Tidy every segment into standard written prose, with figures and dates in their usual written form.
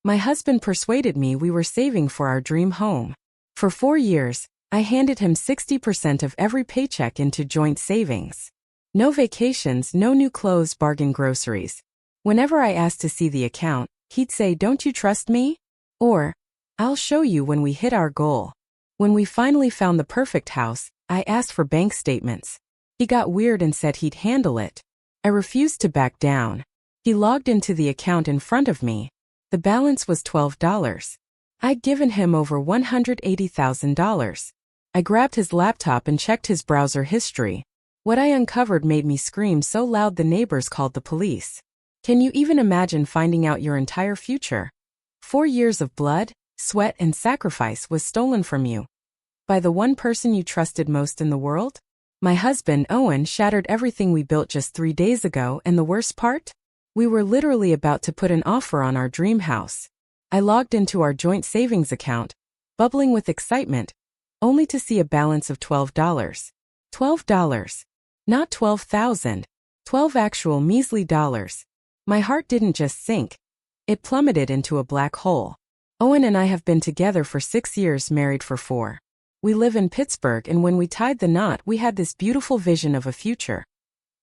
My husband persuaded me we were saving for our dream home. For 4 years, I handed him 60% of every paycheck into joint savings. No vacations, no new clothes, bargain groceries. Whenever I asked to see the account, he'd say, "Don't you trust me?" Or, "I'll show you when we hit our goal." When we finally found the perfect house, I asked for bank statements. He got weird and said he'd handle it. I refused to back down. He logged into the account in front of me. The balance was $12. I'd given him over $180,000. I grabbed his laptop and checked his browser history. What I uncovered made me scream so loud the neighbors called the police. Can you even imagine finding out your entire future? 4 years of blood, sweat, and sacrifice was stolen from you. By the one person you trusted most in the world? My husband, Owen, shattered everything we built just 3 days ago, and the worst part? We were literally about to put an offer on our dream house. I logged into our joint savings account, bubbling with excitement, only to see a balance of $12. $12. Not 12,000. 12 actual measly dollars. My heart didn't just sink. It plummeted into a black hole. Owen and I have been together for 6 years, married for 4. We live in Pittsburgh, and when we tied the knot, we had this beautiful vision of a future.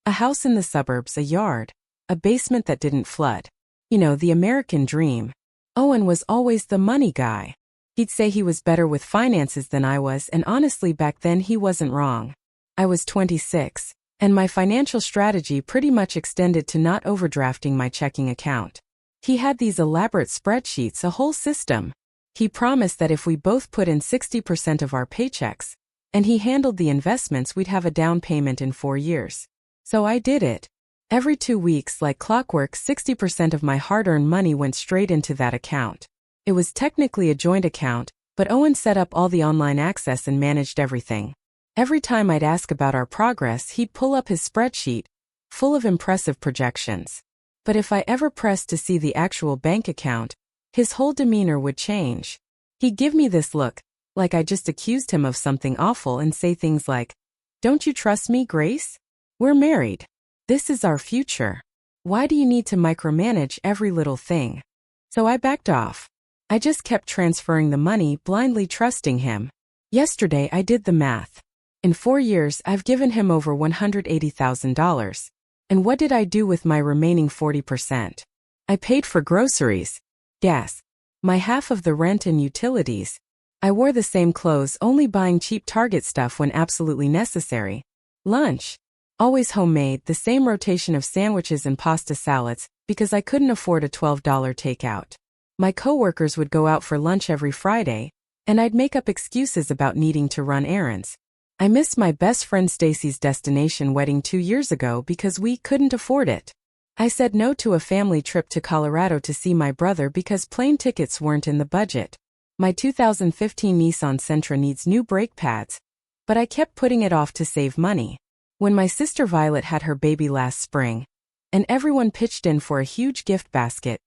A house in the suburbs, a yard, a basement that didn't flood. You know, the American dream. Owen was always the money guy. He'd say he was better with finances than I was, and honestly back then he wasn't wrong. I was 26, and my financial strategy pretty much extended to not overdrafting my checking account. He had these elaborate spreadsheets, a whole system. He promised that if we both put in 60% of our paychecks, and he handled the investments, we'd have a down payment in 4 years. So I did it. Every 2 weeks, like clockwork, 60% of my hard-earned money went straight into that account. It was technically a joint account, but Owen set up all the online access and managed everything. Every time I'd ask about our progress, he'd pull up his spreadsheet, full of impressive projections. But if I ever pressed to see the actual bank account, his whole demeanor would change. He'd give me this look, like I just accused him of something awful, and say things like, "Don't you trust me, Grace? We're married. This is our future. Why do you need to micromanage every little thing?" So I backed off. I just kept transferring the money, blindly trusting him. Yesterday I did the math. In 4 years I've given him over $180,000. And what did I do with my remaining 40%? I paid for groceries, gas, my half of the rent and utilities. I wore the same clothes, only buying cheap Target stuff when absolutely necessary. Lunch. Always homemade, the same rotation of sandwiches and pasta salads, because I couldn't afford a $12 takeout. My coworkers would go out for lunch every Friday, and I'd make up excuses about needing to run errands. I missed my best friend Stacy's destination wedding 2 years ago because we couldn't afford it. I said no to a family trip to Colorado to see my brother because plane tickets weren't in the budget. My 2015 Nissan Sentra needs new brake pads, but I kept putting it off to save money. When my sister Violet had her baby last spring, and everyone pitched in for a huge gift basket,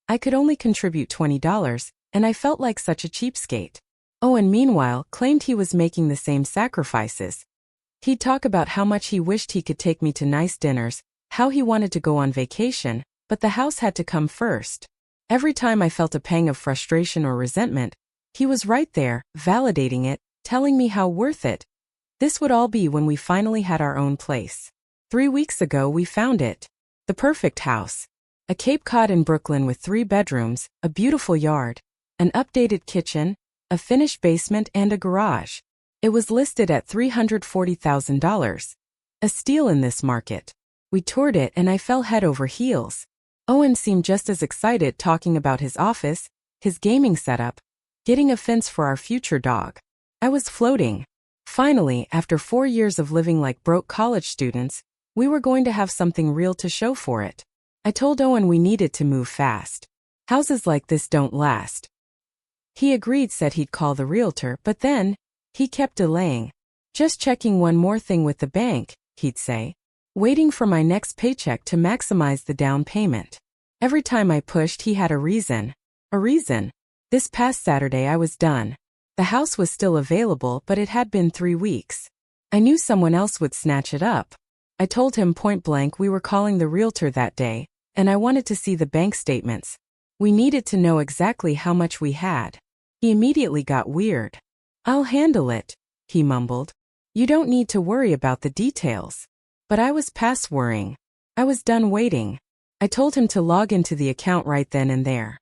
I could only contribute $20, and I felt like such a cheapskate. Owen, meanwhile, claimed he was making the same sacrifices. He'd talk about how much he wished he could take me to nice dinners, how he wanted to go on vacation, but the house had to come first. Every time I felt a pang of frustration or resentment, he was right there, validating it, telling me how worth it. This would all be when we finally had our own place. 3 weeks ago we found it. The perfect house. A Cape Cod in Brooklyn with 3 bedrooms, a beautiful yard, an updated kitchen, a finished basement, and a garage. It was listed at $340,000. A steal in this market. We toured it and I fell head over heels. Owen seemed just as excited, talking about his office, his gaming setup, getting a fence for our future dog. I was floating. Finally, after 4 years of living like broke college students, we were going to have something real to show for it. I told Owen we needed to move fast. Houses like this don't last. He agreed, said he'd call the realtor, but then, he kept delaying. Just checking one more thing with the bank, he'd say. Waiting for my next paycheck to maximize the down payment. Every time I pushed, he had a reason. A reason. This past Saturday I was done. The house was still available, but it had been 3 weeks. I knew someone else would snatch it up. I told him point blank we were calling the realtor that day, and I wanted to see the bank statements. We needed to know exactly how much we had. He immediately got weird. "I'll handle it," he mumbled. "You don't need to worry about the details." But I was past worrying. I was done waiting. I told him to log into the account right then and there.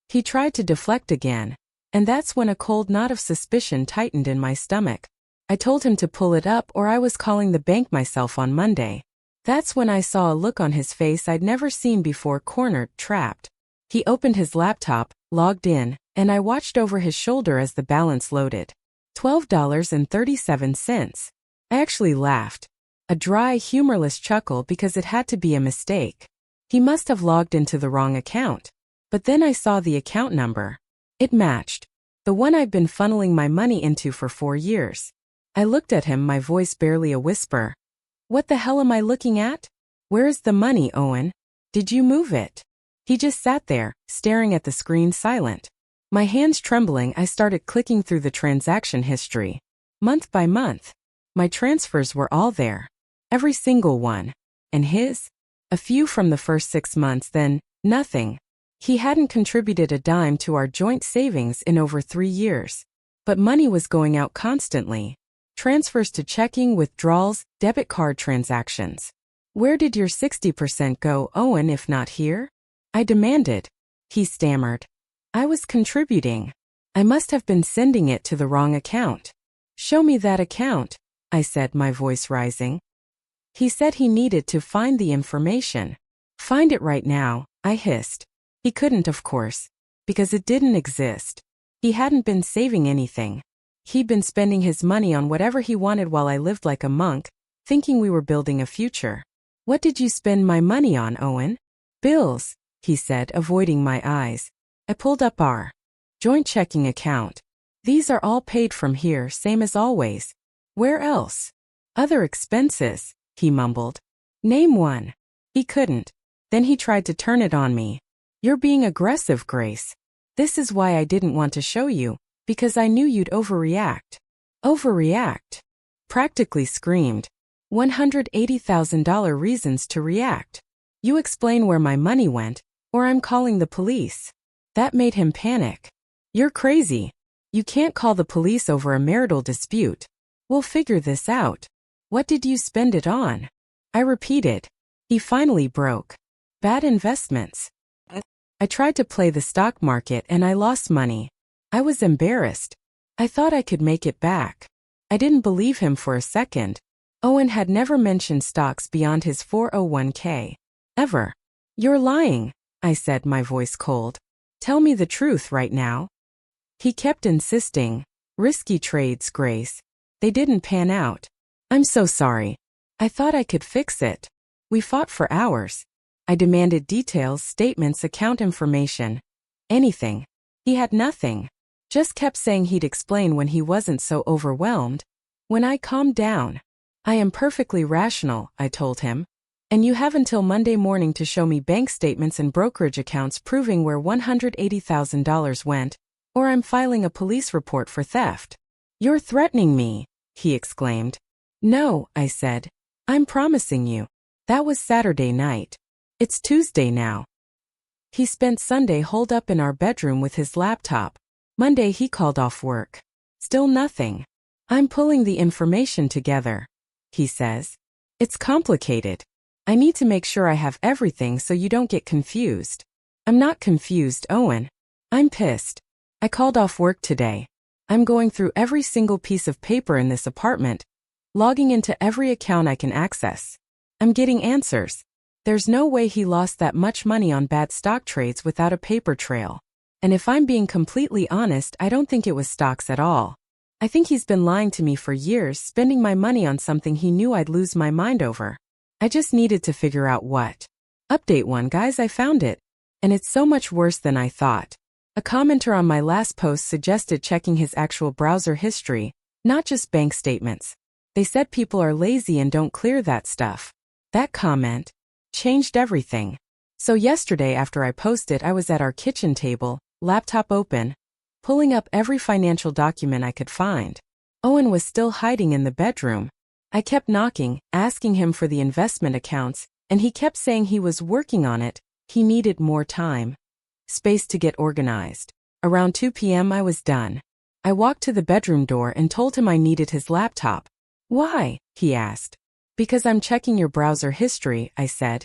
He tried to deflect again, and that's when a cold knot of suspicion tightened in my stomach. I told him to pull it up or I was calling the bank myself on Monday. That's when I saw a look on his face I'd never seen before, cornered, trapped. He opened his laptop, logged in, and I watched over his shoulder as the balance loaded. $12.37. I actually laughed. A dry, humorless chuckle because it had to be a mistake. He must have logged into the wrong account. But then I saw the account number. It matched. The one I've been funneling my money into for 4 years. I looked at him, my voice barely a whisper. "What the hell am I looking at? Where is the money, Owen? Did you move it?" He just sat there, staring at the screen, silent. My hands trembling, I started clicking through the transaction history. Month by month. My transfers were all there. Every single one. And his? A few from the first 6 months, then nothing. He hadn't contributed a dime to our joint savings in over 3 years. But money was going out constantly. Transfers to checking, withdrawals, debit card transactions. "Where did your 60% go, Owen, if not here?" I demanded. He stammered. "I was contributing. I must have been sending it to the wrong account." "Show me that account," I said, my voice rising. He said he needed to find the information. "Find it right now," I hissed. He couldn't, of course, because it didn't exist. He hadn't been saving anything. He'd been spending his money on whatever he wanted while I lived like a monk, thinking we were building a future. "What did you spend my money on, Owen?" "Bills," he said, avoiding my eyes. I pulled up our joint checking account. "These are all paid from here, same as always." "Where else?" "Other expenses," he mumbled. "Name one." He couldn't. Then he tried to turn it on me. "You're being aggressive, Grace. This is why I didn't want to show you, because I knew you'd overreact." "Overreact?" Practically screamed. $180,000 reasons to react. "You explain where my money went, or I'm calling the police." That made him panic. "You're crazy. You can't call the police over a marital dispute. We'll figure this out. What did you spend it on?" I repeated. He finally broke. "Bad investments. I tried to play the stock market and I lost money." I was embarrassed. I thought I could make it back. I didn't believe him for a second. Owen had never mentioned stocks beyond his 401k. Ever. "You're lying," I said, my voice cold. "Tell me the truth right now." He kept insisting. "Risky trades, Grace. They didn't pan out." "I'm so sorry. I thought I could fix it." We fought for hours. I demanded details, statements, account information. Anything. He had nothing. Just kept saying he'd explain when he wasn't so overwhelmed. When I calmed down. "I am perfectly rational," I told him. "And you have until Monday morning to show me bank statements and brokerage accounts proving where $180,000 went, or I'm filing a police report for theft." "You're threatening me," he exclaimed. "No," I said. "I'm promising you." That was Saturday night. It's Tuesday now. He spent Sunday holed up in our bedroom with his laptop. Monday he called off work. Still nothing. "I'm pulling the information together," he says. "It's complicated. I need to make sure I have everything so you don't get confused." "I'm not confused, Owen. I'm pissed. I called off work today. I'm going through every single piece of paper in this apartment, logging into every account I can access. I'm getting answers. There's no way he lost that much money on bad stock trades without a paper trail. And if I'm being completely honest, I don't think it was stocks at all. I think he's been lying to me for years, spending my money on something he knew I'd lose my mind over. I just needed to figure out what." Update 1, guys, I found it. And it's so much worse than I thought. A commenter on my last post suggested checking his actual browser history, not just bank statements. They said people are lazy and don't clear that stuff. That comment changed everything. So yesterday after I posted, I was at our kitchen table, laptop open, pulling up every financial document I could find. Owen was still hiding in the bedroom. I kept knocking, asking him for the investment accounts, and he kept saying he was working on it, he needed more time. space to get organized. Around 2 p.m. I was done. I walked to the bedroom door and told him I needed his laptop. Why? He asked. Because I'm checking your browser history, I said.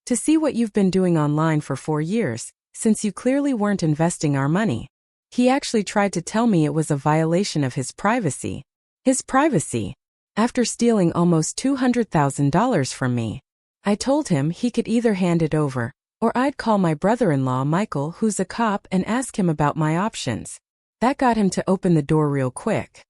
To see what you've been doing online for 4 years, since you clearly weren't investing our money. He actually tried to tell me it was a violation of his privacy. His privacy? After stealing almost $200,000 from me. I told him he could either hand it over, or I'd call my brother-in-law Michael, who's a cop, and ask him about my options. That got him to open the door real quick.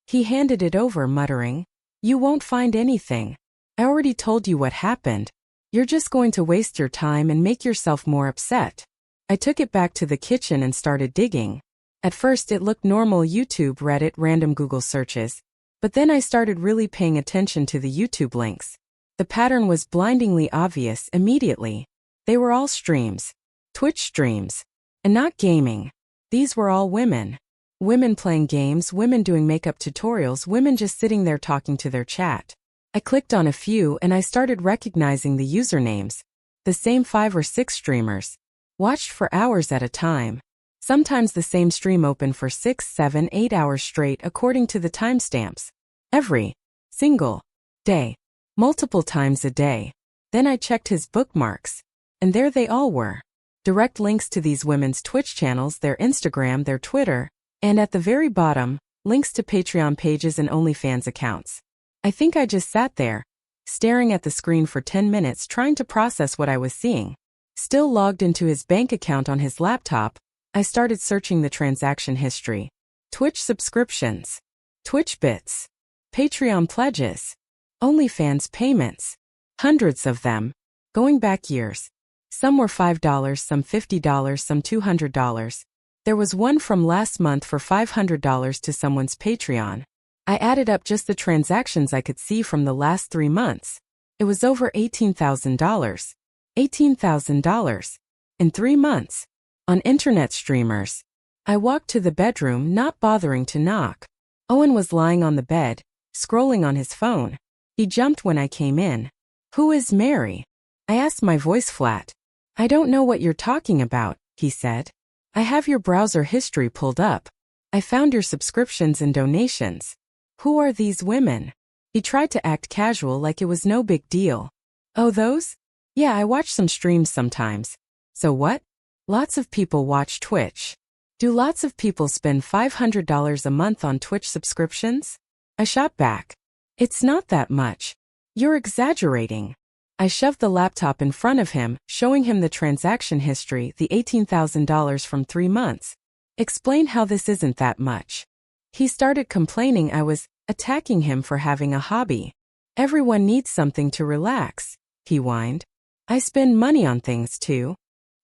He handed it over, muttering, "You won't find anything. I already told you what happened. You're just going to waste your time and make yourself more upset." I took it back to the kitchen and started digging. At first it looked normal: YouTube, Reddit, random Google searches. But then I started really paying attention to the YouTube links. The pattern was blindingly obvious immediately. They were all streams. Twitch streams. And not gaming. These were all women. Women playing games, women doing makeup tutorials, women just sitting there talking to their chat. I clicked on a few and I started recognizing the usernames. The same 5 or 6 streamers. Watched for hours at a time. Sometimes the same stream open for 6, 7, 8 hours straight according to the timestamps. Every single day. Multiple times a day. Then I checked his bookmarks. And there they all were. Direct links to these women's Twitch channels, their Instagram, their Twitter, and at the very bottom, links to Patreon pages and OnlyFans accounts. I think I just sat there, staring at the screen for 10 minutes trying to process what I was seeing. Still logged into his bank account on his laptop, I started searching the transaction history. Twitch subscriptions. Twitch bits. Patreon pledges. OnlyFans payments. Hundreds of them. Going back years. Some were $5, some $50, some $200. There was one from last month for $500 to someone's Patreon. I added up just the transactions I could see from the last 3 months. It was over $18,000. $18,000. In 3 months. On internet streamers. I walked to the bedroom, not bothering to knock. Owen was lying on the bed, scrolling on his phone. He jumped when I came in. "Who is Mary?" I asked, my voice flat. "I don't know what you're talking about," he said. "I have your browser history pulled up. I found your subscriptions and donations. Who are these women?" He tried to act casual like it was no big deal. "Oh, those? Yeah, I watch some streams sometimes." "So what?" "Lots of people watch Twitch." "Do lots of people spend $500 a month on Twitch subscriptions?" I shot back. "It's not that much. You're exaggerating." I shoved the laptop in front of him, showing him the transaction history, the $18,000 from 3 months. "Explain how this isn't that much." He started complaining I was attacking him for having a hobby. "Everyone needs something to relax," he whined. "I spend money on things too."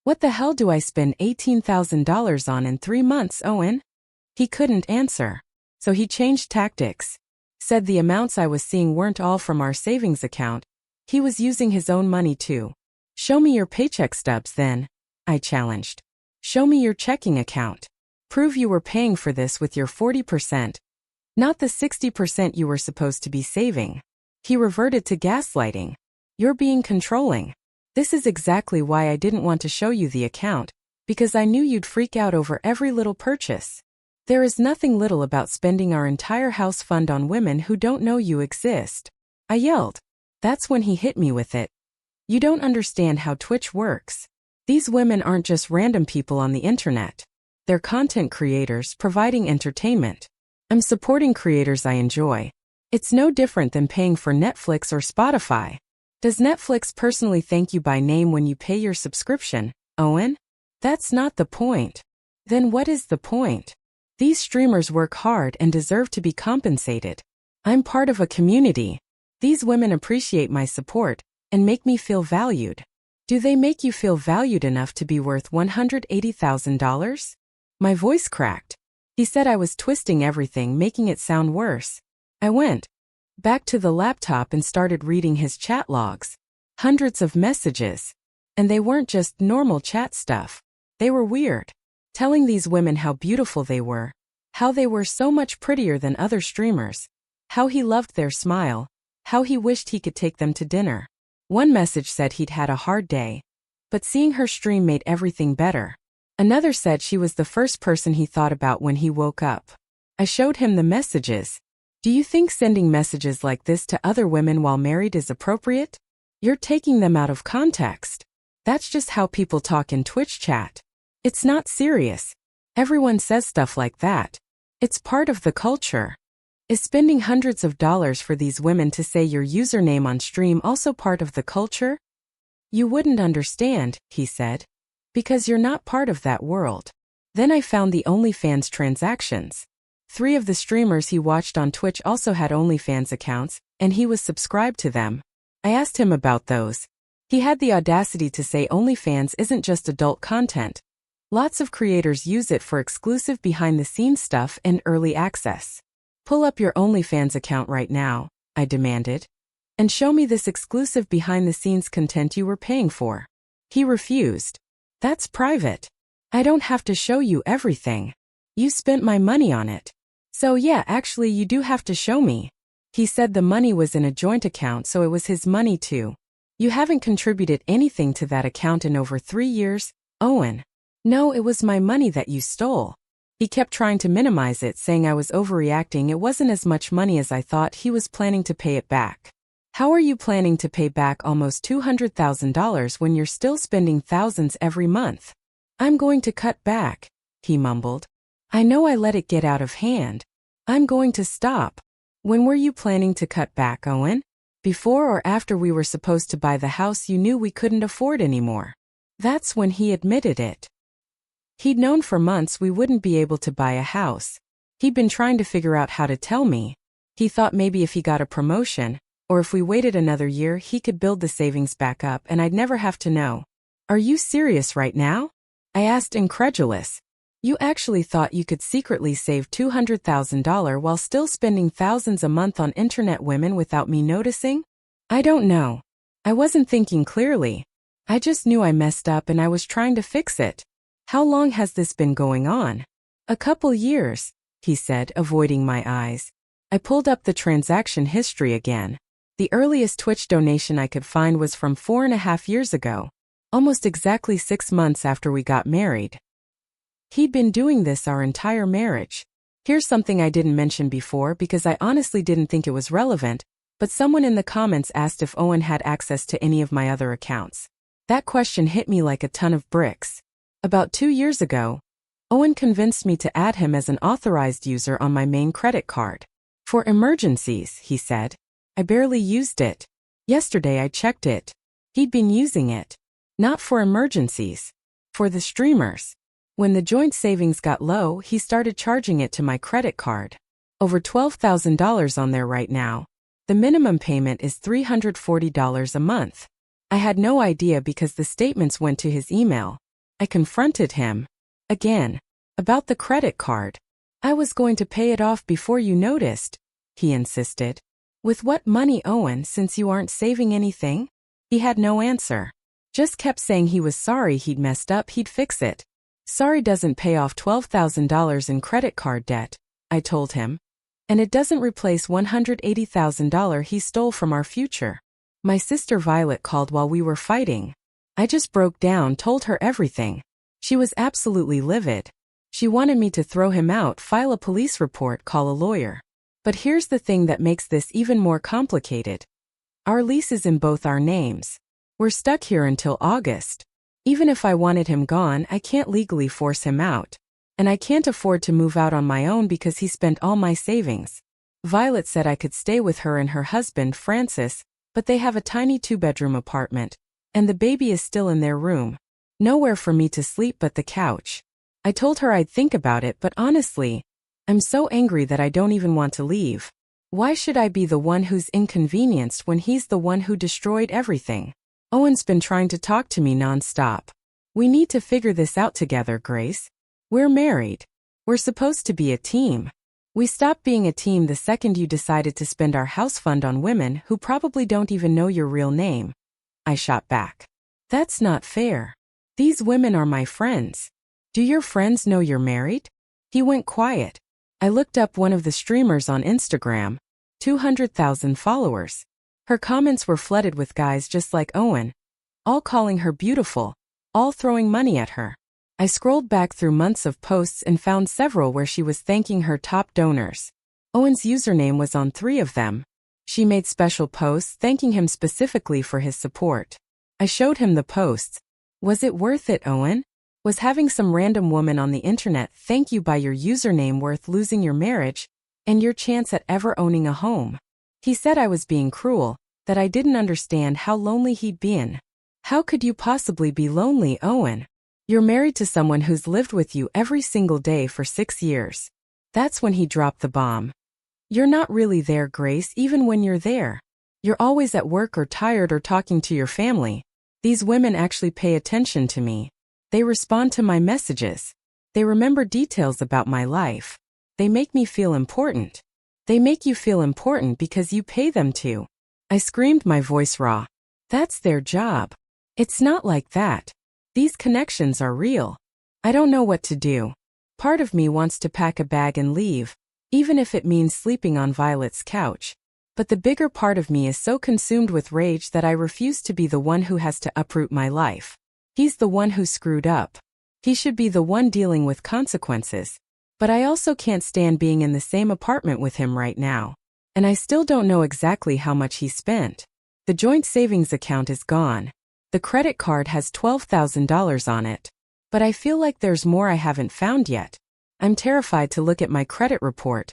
"What the hell do I spend $18,000 on in 3 months, Owen?" He couldn't answer. So he changed tactics. Said the amounts I was seeing weren't all from our savings account. He was using his own money too. "Show me your paycheck stubs then," I challenged. "Show me your checking account. Prove you were paying for this with your 40%. Not the 60% you were supposed to be saving." He reverted to gaslighting. "You're being controlling. This is exactly why I didn't want to show you the account, because I knew you'd freak out over every little purchase. There is nothing little about spending our entire house fund on women who don't know you exist." I yelled. That's when he hit me with it. "You don't understand how Twitch works. These women aren't just random people on the internet. They're content creators providing entertainment. I'm supporting creators I enjoy. It's no different than paying for Netflix or Spotify. Does Netflix personally thank you by name when you pay your subscription, Owen? That's not the point. Then what is the point? These streamers work hard and deserve to be compensated. I'm part of a community. These women appreciate my support and make me feel valued. Do they make you feel valued enough to be worth $180,000? My voice cracked. He said I was twisting everything, making it sound worse. I went back to the laptop and started reading his chat logs. Hundreds of messages. And they weren't just normal chat stuff. They were weird. Telling these women how beautiful they were. How they were so much prettier than other streamers. How he loved their smile. How he wished he could take them to dinner. One message said he'd had a hard day, but seeing her stream made everything better. Another said she was the first person he thought about when he woke up. I showed him the messages. Do you think sending messages like this to other women while married is appropriate? You're taking them out of context. That's just how people talk in Twitch chat. It's not serious. Everyone says stuff like that. It's part of the culture. Is spending hundreds of dollars for these women to say your username on stream also part of the culture? You wouldn't understand, he said. Because you're not part of that world. Then I found the OnlyFans transactions. 3 of the streamers he watched on Twitch also had OnlyFans accounts, and he was subscribed to them. I asked him about those. He had the audacity to say OnlyFans isn't just adult content. Lots of creators use it for exclusive behind-the-scenes stuff and early access. Pull up your OnlyFans account right now, I demanded. And show me this exclusive behind-the-scenes content you were paying for. He refused. That's private. I don't have to show you everything. You spent my money on it. So yeah, actually you do have to show me. He said the money was in a joint account, so it was his money too. You haven't contributed anything to that account in over 3 years, Owen. No, it was my money that you stole. He kept trying to minimize it, saying I was overreacting. It wasn't as much money as I thought. He was planning to pay it back. How are you planning to pay back almost $200,000 when you're still spending thousands every month? I'm going to cut back, he mumbled. I know I let it get out of hand. I'm going to stop. When were you planning to cut back, Owen? Before or after we were supposed to buy the house you knew we couldn't afford anymore? That's when he admitted it. He'd known for months we wouldn't be able to buy a house. He'd been trying to figure out how to tell me. He thought maybe if he got a promotion, or if we waited another year, he could build the savings back up and I'd never have to know. Are you serious right now? I asked, incredulous. You actually thought you could secretly save $200,000 while still spending thousands a month on internet women without me noticing? I don't know. I wasn't thinking clearly. I just knew I messed up and I was trying to fix it. How long has this been going on? A couple years, he said, avoiding my eyes. I pulled up the transaction history again. The earliest Twitch donation I could find was from 4.5 years ago, almost exactly 6 months after we got married. He'd been doing this our entire marriage. Here's something I didn't mention before because I honestly didn't think it was relevant, but someone in the comments asked if Owen had access to any of my other accounts. That question hit me like a ton of bricks. About 2 years ago, Owen convinced me to add him as an authorized user on my main credit card. For emergencies, he said. I barely used it. Yesterday I checked it. He'd been using it. Not for emergencies. For the streamers. When the joint savings got low, he started charging it to my credit card. Over $12,000 on there right now. The minimum payment is $340 a month. I had no idea because the statements went to his email. I confronted him. Again. About the credit card. I was going to pay it off before you noticed, he insisted. With what money, Owen, since you aren't saving anything? He had no answer. Just kept saying he was sorry he'd messed up, he'd fix it. Sorry doesn't pay off $12,000 in credit card debt, I told him. And it doesn't replace $180,000 he stole from our future. My sister Violet called while we were fighting. I just broke down, told her everything. She was absolutely livid. She wanted me to throw him out, file a police report, call a lawyer. But here's the thing that makes this even more complicated. Our lease is in both our names. We're stuck here until August. Even if I wanted him gone, I can't legally force him out. And I can't afford to move out on my own because he spent all my savings. Violet said I could stay with her and her husband, Francis, but they have a tiny 2-bedroom apartment, and the baby is still in their room. Nowhere for me to sleep but the couch. I told her I'd think about it, but honestly, I'm so angry that I don't even want to leave. Why should I be the one who's inconvenienced when he's the one who destroyed everything? Owen's been trying to talk to me nonstop. We need to figure this out together, Grace. We're married. We're supposed to be a team. We stopped being a team the second you decided to spend our house fund on women who probably don't even know your real name. I shot back. That's not fair. These women are my friends. Do your friends know you're married? He went quiet. I looked up one of the streamers on Instagram. 200,000 followers. Her comments were flooded with guys just like Owen, all calling her beautiful, all throwing money at her. I scrolled back through months of posts and found several where she was thanking her top donors. Owen's username was on 3 of them. She made special posts thanking him specifically for his support. I showed him the posts. Was it worth it, Owen? Was having some random woman on the internet thank you by your username worth losing your marriage and your chance at ever owning a home? He said I was being cruel, that I didn't understand how lonely he'd been. How could you possibly be lonely, Owen? You're married to someone who's lived with you every single day for 6 years. That's when he dropped the bomb. You're not really there, Grace, even when you're there. You're always at work or tired or talking to your family. These women actually pay attention to me. They respond to my messages. They remember details about my life. They make me feel important. They make you feel important because you pay them to. I screamed, my voice raw. That's their job. It's not like that. These connections are real. I don't know what to do. Part of me wants to pack a bag and leave, even if it means sleeping on Violet's couch. But the bigger part of me is so consumed with rage that I refuse to be the one who has to uproot my life. He's the one who screwed up. He should be the one dealing with consequences. But I also can't stand being in the same apartment with him right now. And I still don't know exactly how much he spent. The joint savings account is gone. The credit card has $12,000 on it. But I feel like there's more I haven't found yet. I'm terrified to look at my credit report.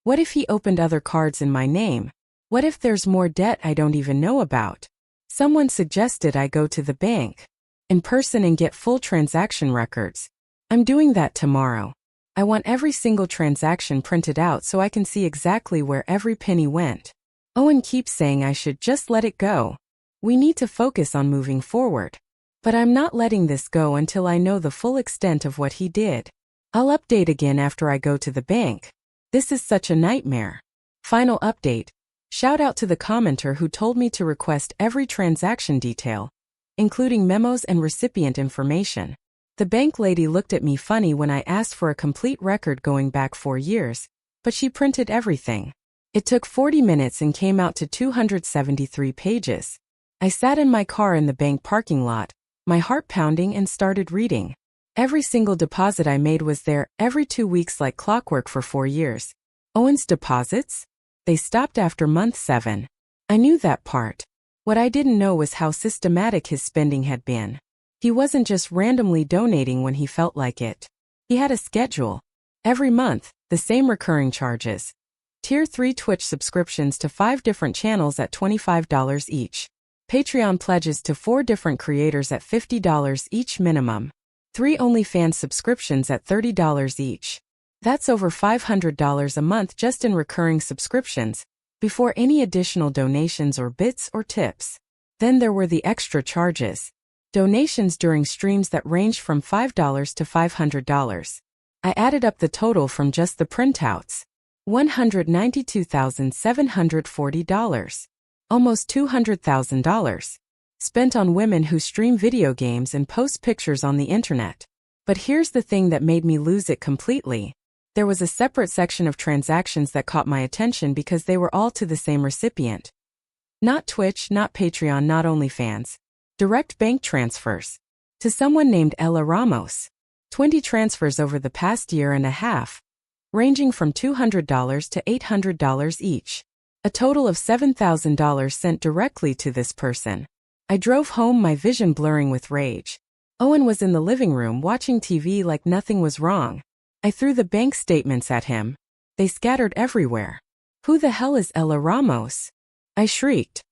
What if he opened other cards in my name? What if there's more debt I don't even know about? Someone suggested I go to the bank in person and get full transaction records. I'm doing that tomorrow. I want every single transaction printed out so I can see exactly where every penny went. Owen keeps saying I should just let it go. We need to focus on moving forward. But I'm not letting this go until I know the full extent of what he did. I'll update again after I go to the bank. This is such a nightmare. Final update. Shout out to the commenter who told me to request every transaction detail, including memos and recipient information. The bank lady looked at me funny when I asked for a complete record going back 4 years, but she printed everything. It took 40 minutes and came out to 273 pages. I sat in my car in the bank parking lot, my heart pounding, and started reading. Every single deposit I made was there every 2 weeks like clockwork for 4 years. Owen's deposits? They stopped after month 7. I knew that part. What I didn't know was how systematic his spending had been. He wasn't just randomly donating when he felt like it. He had a schedule. Every month, the same recurring charges. Tier 3 Twitch subscriptions to 5 different channels at $25 each. Patreon pledges to 4 different creators at $50 each minimum. 3 OnlyFans subscriptions at $30 each. That's over $500 a month just in recurring subscriptions, before any additional donations or bits or tips. Then there were the extra charges. Donations during streams that ranged from $5 to $500. I added up the total from just the printouts. $192,740. Almost $200,000. Spent on women who stream video games and post pictures on the internet. But here's the thing that made me lose it completely. There was a separate section of transactions that caught my attention because they were all to the same recipient. Not Twitch, not Patreon, not OnlyFans. Direct bank transfers. To someone named Ella Ramos. 20 transfers over the past year and a half, ranging from $200 to $800 each. A total of $7,000 sent directly to this person. I drove home, my vision blurring with rage. Owen was in the living room watching TV like nothing was wrong. I threw the bank statements at him. They scattered everywhere. Who the hell is Ella Ramos? I shrieked.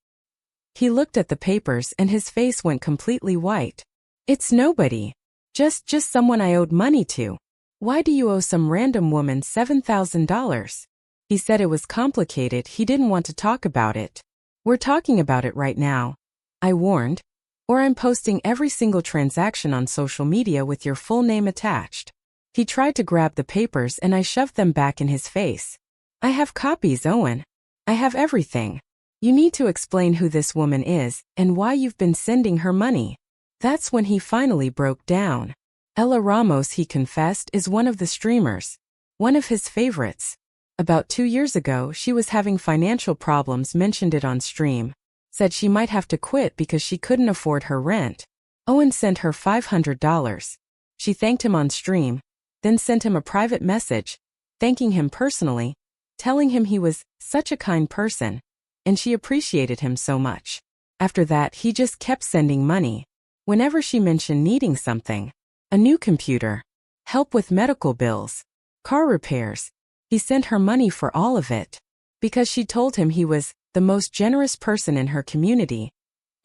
He looked at the papers and his face went completely white. It's nobody. Just someone I owed money to. Why do you owe some random woman $7,000? He said it was complicated, he didn't want to talk about it. We're talking about it right now. I warned. Or I'm posting every single transaction on social media with your full name attached. He tried to grab the papers and I shoved them back in his face. I have copies, Owen. I have everything. You need to explain who this woman is and why you've been sending her money. That's when he finally broke down. Ella Ramos, he confessed, is one of the streamers. One of his favorites. About 2 years ago, she was having financial problems, mentioned it on stream. Said she might have to quit because she couldn't afford her rent. Owen sent her $500. She thanked him on stream, then sent him a private message, thanking him personally, telling him he was such a kind person, and she appreciated him so much. After that, he just kept sending money. Whenever she mentioned needing something, a new computer, help with medical bills, car repairs, he sent her money for all of it. Because she told him he was the most generous person in her community,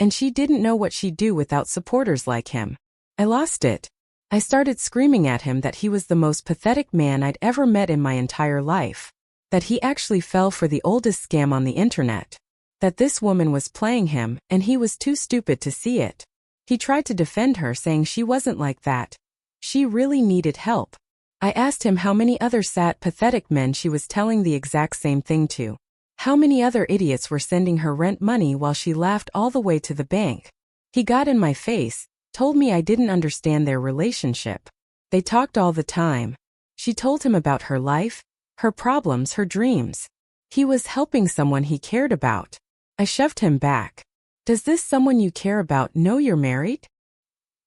and she didn't know what she'd do without supporters like him. I lost it. I started screaming at him that he was the most pathetic man I'd ever met in my entire life, that he actually fell for the oldest scam on the internet, that this woman was playing him and he was too stupid to see it. He tried to defend her, saying she wasn't like that. She really needed help. I asked him how many other sad, pathetic men she was telling the exact same thing to. How many other idiots were sending her rent money while she laughed all the way to the bank. He got in my face, told me I didn't understand their relationship. They talked all the time. She told him about her life, her problems, her dreams. He was helping someone he cared about. I shoved him back. Does this someone you care about know you're married?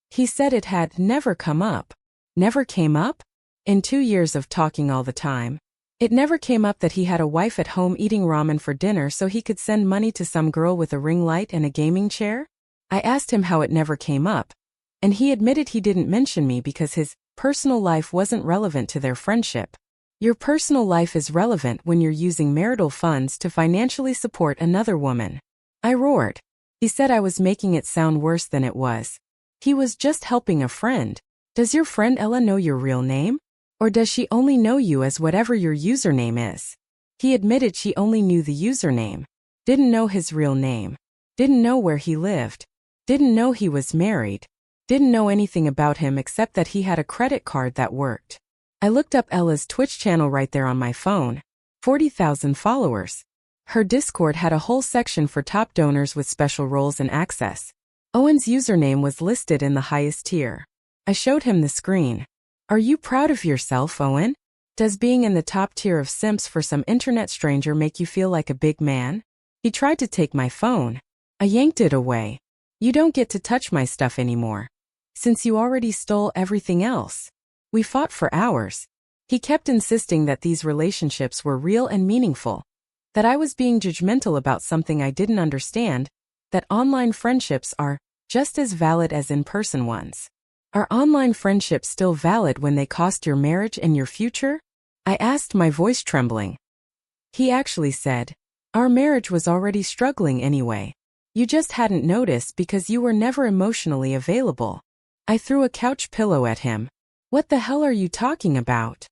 He said it had never come up. Never came up? In 2 years of talking all the time, it never came up that he had a wife at home eating ramen for dinner so he could send money to some girl with a ring light and a gaming chair? I asked him how it never came up, and he admitted he didn't mention me because his personal life wasn't relevant to their friendship. Your personal life is relevant when you're using marital funds to financially support another woman. I roared. He said I was making it sound worse than it was. He was just helping a friend. Does your friend Ella know your real name? Or does she only know you as whatever your username is? He admitted she only knew the username. Didn't know his real name. Didn't know where he lived. Didn't know he was married. Didn't know anything about him except that he had a credit card that worked. I looked up Ella's Twitch channel right there on my phone. 40,000 followers. Her Discord had a whole section for top donors with special roles and access. Owen's username was listed in the highest tier. I showed him the screen. Are you proud of yourself, Owen? Does being in the top tier of simps for some internet stranger make you feel like a big man? He tried to take my phone. I yanked it away. You don't get to touch my stuff anymore, since you already stole everything else. We fought for hours. He kept insisting that these relationships were real and meaningful, that I was being judgmental about something I didn't understand, that online friendships are just as valid as in-person ones. Are online friendships still valid when they cost your marriage and your future? I asked, my voice trembling. He actually said, our marriage was already struggling anyway. You just hadn't noticed because you were never emotionally available. I threw a couch pillow at him. What the hell are you talking about?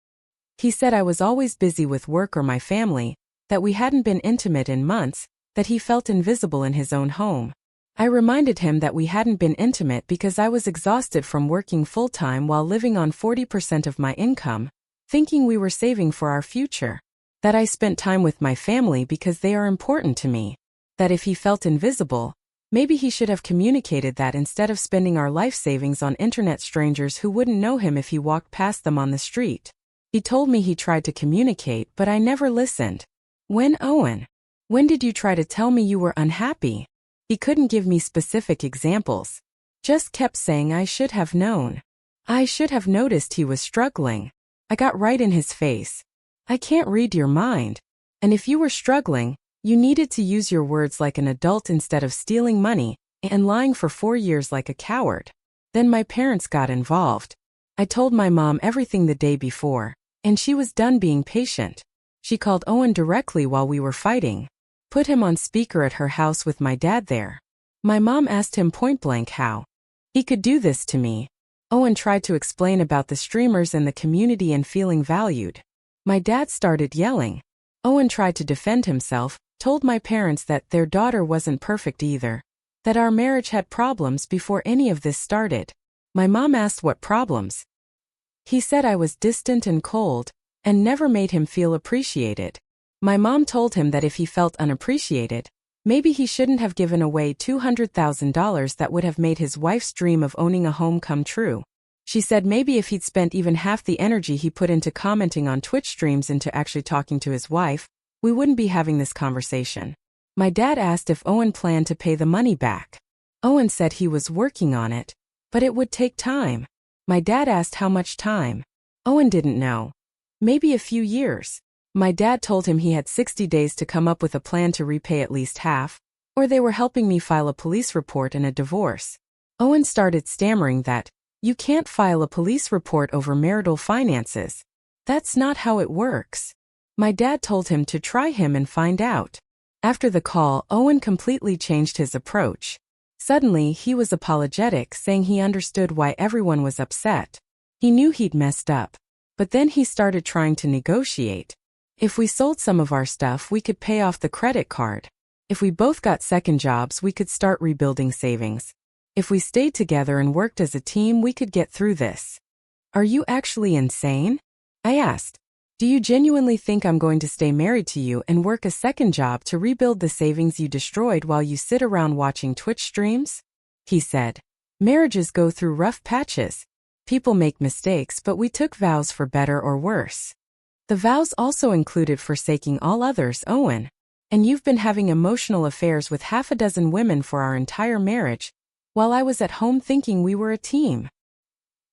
He said I was always busy with work or my family, that we hadn't been intimate in months, that he felt invisible in his own home. I reminded him that we hadn't been intimate because I was exhausted from working full-time while living on 40% of my income, thinking we were saving for our future. That I spent time with my family because they are important to me. That if he felt invisible, maybe he should have communicated that instead of spending our life savings on internet strangers who wouldn't know him if he walked past them on the street. He told me he tried to communicate, but I never listened. When, Owen? When did you try to tell me you were unhappy? He couldn't give me specific examples. Just kept saying I should have known. I should have noticed he was struggling. I got right in his face. I can't read your mind. And if you were struggling, you needed to use your words like an adult instead of stealing money and lying for 4 years like a coward. Then my parents got involved. I told my mom everything the day before, and she was done being patient. She called Owen directly while we were fighting. Put him on speaker at her house with my dad there. My mom asked him point blank how he could do this to me. Owen tried to explain about the streamers and the community and feeling valued. My dad started yelling. Owen tried to defend himself, told my parents that their daughter wasn't perfect either, that our marriage had problems before any of this started. My mom asked what problems. He said I was distant and cold, and never made him feel appreciated. My mom told him that if he felt unappreciated, maybe he shouldn't have given away $200,000 that would have made his wife's dream of owning a home come true. She said maybe if he'd spent even half the energy he put into commenting on Twitch streams into actually talking to his wife, we wouldn't be having this conversation. My dad asked if Owen planned to pay the money back. Owen said he was working on it, but it would take time. My dad asked how much time. Owen didn't know. Maybe a few years. My dad told him he had 60 days to come up with a plan to repay at least half, or they were helping me file a police report and a divorce. Owen started stammering that, "You can't file a police report over marital finances. That's not how it works." My dad told him to try him and find out. After the call, Owen completely changed his approach. Suddenly, he was apologetic, saying he understood why everyone was upset. He knew he'd messed up. But then he started trying to negotiate. If we sold some of our stuff, we could pay off the credit card. If we both got second jobs, we could start rebuilding savings. If we stayed together and worked as a team, we could get through this. "Are you actually insane?" I asked. "Do you genuinely think I'm going to stay married to you and work a second job to rebuild the savings you destroyed while you sit around watching Twitch streams?" He said. "Marriages go through rough patches. People make mistakes, but we took vows for better or worse. The vows also included forsaking all others, Owen. And you've been having emotional affairs with half a dozen women for our entire marriage, while I was at home thinking we were a team."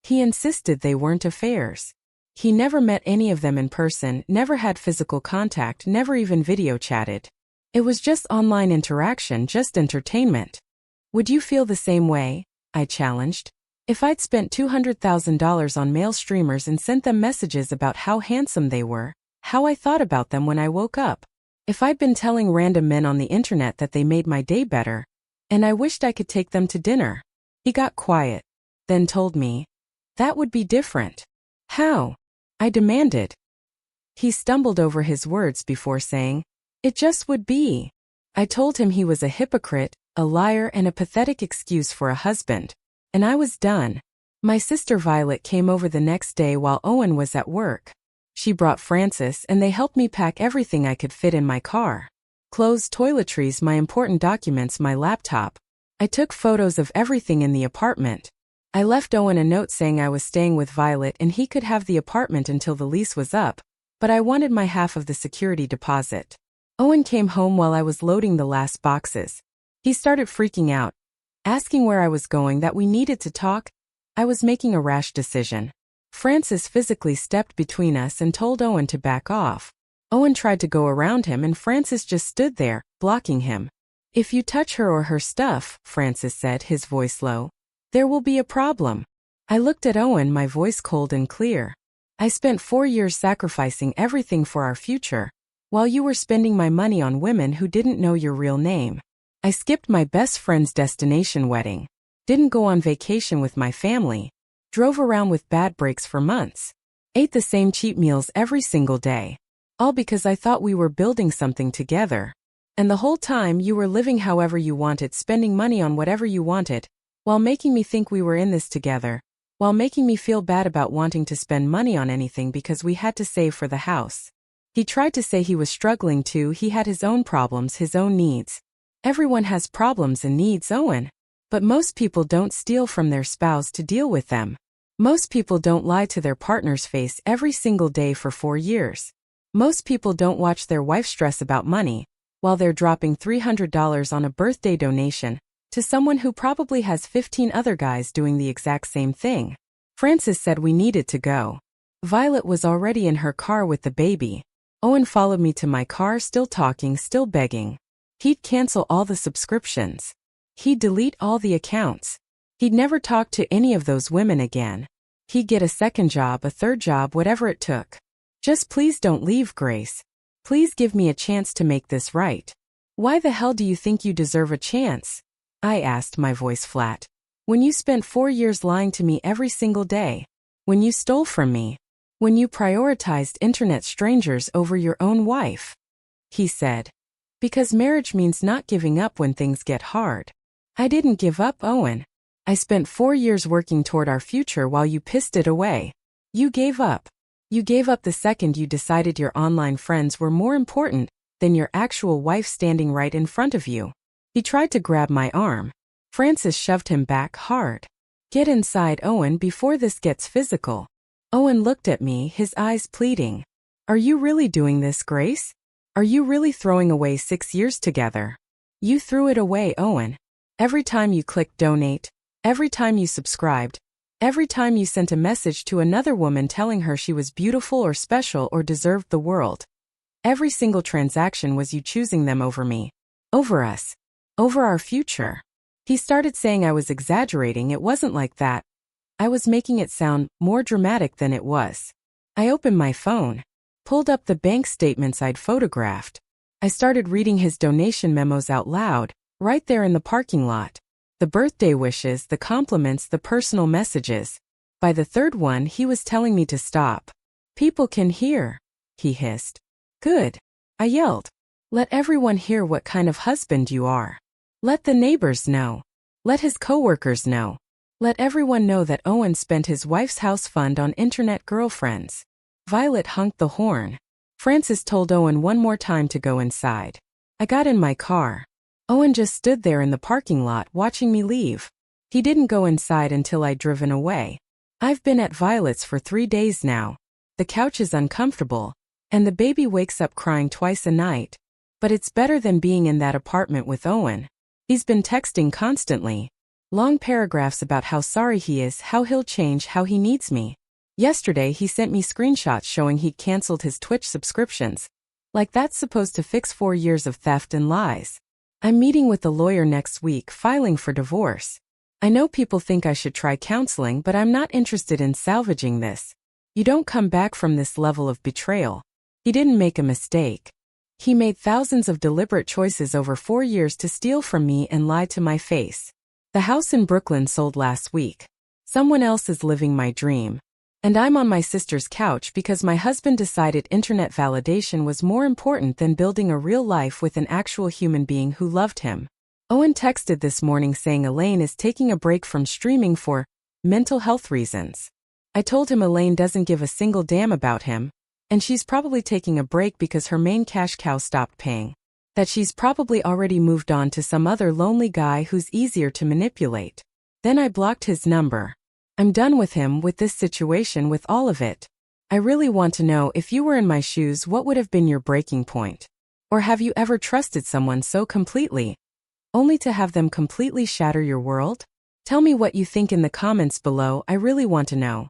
He insisted they weren't affairs. He never met any of them in person, never had physical contact, never even video chatted. It was just online interaction, just entertainment. "Would you feel the same way?" I challenged. "If I'd spent $200,000 on male streamers and sent them messages about how handsome they were, how I thought about them when I woke up. If I'd been telling random men on the internet that they made my day better, and I wished I could take them to dinner." He got quiet, then told me, "That would be different." "How?" I demanded. He stumbled over his words before saying, "It just would be." I told him he was a hypocrite, a liar, and a pathetic excuse for a husband. And I was done. My sister Violet came over the next day while Owen was at work. She brought Francis and they helped me pack everything I could fit in my car. Clothes, toiletries, my important documents, my laptop. I took photos of everything in the apartment. I left Owen a note saying I was staying with Violet and he could have the apartment until the lease was up, but I wanted my half of the security deposit. Owen came home while I was loading the last boxes. He started freaking out, asking where I was going, that we needed to talk. I was making a rash decision. Francis physically stepped between us and told Owen to back off. Owen tried to go around him and Francis just stood there, blocking him. "If you touch her or her stuff," Francis said, his voice low, "there will be a problem." I looked at Owen, my voice cold and clear. "I spent 4 years sacrificing everything for our future, while you were spending my money on women who didn't know your real name. I skipped my best friend's destination wedding, didn't go on vacation with my family, drove around with bad breaks for months, ate the same cheap meals every single day, all because I thought we were building something together. And the whole time you were living however you wanted, spending money on whatever you wanted, while making me think we were in this together, while making me feel bad about wanting to spend money on anything because we had to save for the house." He tried to say he was struggling too. He had his own problems, his own needs. Everyone has problems and needs, Owen. But most people don't steal from their spouse to deal with them. Most people don't lie to their partner's face every single day for 4 years. Most people don't watch their wife stress about money, while they're dropping $300 on a birthday donation to someone who probably has 15 other guys doing the exact same thing. Francis said we needed to go. Violet was already in her car with the baby. Owen followed me to my car, still talking, still begging. He'd cancel all the subscriptions. He'd delete all the accounts. He'd never talk to any of those women again. He'd get a second job, a third job, whatever it took. "Just please don't leave, Grace. Please give me a chance to make this right." "Why the hell do you think you deserve a chance?" I asked, my voice flat. "When you spent 4 years lying to me every single day. When you stole from me. When you prioritized internet strangers over your own wife." He said, "Because marriage means not giving up when things get hard." I didn't give up, Owen. I spent 4 years working toward our future while you pissed it away. You gave up. You gave up the second you decided your online friends were more important than your actual wife standing right in front of you. He tried to grab my arm. Francis shoved him back hard. "Get inside, Owen, before this gets physical." Owen looked at me, his eyes pleading. "Are you really doing this, Grace? Are you really throwing away 6 years together?" "You threw it away, Owen. Every time you clicked donate, every time you subscribed, Every time you sent a message to another woman telling her she was beautiful or special or deserved the world. Every single transaction was you choosing them over me. Over us. Over our future. He started saying I was exaggerating. It wasn't like that. I was making it sound more dramatic than it was. I opened my phone. Pulled up the bank statements I'd photographed. I started reading his donation memos out loud, right there in the parking lot. The birthday wishes, the compliments, the personal messages. By the third one, he was telling me to stop. People can hear, he hissed. Good, I yelled. Let everyone hear what kind of husband you are. Let the neighbors know. Let his coworkers know. Let everyone know that Owen spent his wife's house fund on internet girlfriends. Violet honked the horn. Francis told Owen one more time to go inside. I got in my car. Owen just stood there in the parking lot watching me leave. He didn't go inside until I'd driven away. I've been at Violet's for 3 days now. The couch is uncomfortable, and the baby wakes up crying twice a night. But it's better than being in that apartment with Owen. He's been texting constantly. Long paragraphs about how sorry he is, how he'll change, how he needs me. Yesterday he sent me screenshots showing he'd canceled his Twitch subscriptions. Like that's supposed to fix 4 years of theft and lies. I'm meeting with a lawyer next week, filing for divorce. I know people think I should try counseling, but I'm not interested in salvaging this. You don't come back from this level of betrayal. He didn't make a mistake. He made thousands of deliberate choices over 4 years to steal from me and lie to my face. The house in Brooklyn sold last week. Someone else is living my dream. And I'm on my sister's couch because my husband decided internet validation was more important than building a real life with an actual human being who loved him. Owen texted this morning saying Elaine is taking a break from streaming for mental health reasons. I told him Elaine doesn't give a single damn about him, and she's probably taking a break because her main cash cow stopped paying. That she's probably already moved on to some other lonely guy who's easier to manipulate. Then I blocked his number. I'm done with him, with this situation, with all of it. I really want to know, if you were in my shoes, what would have been your breaking point? Or have you ever trusted someone so completely, only to have them completely shatter your world? Tell me what you think in the comments below. I really want to know.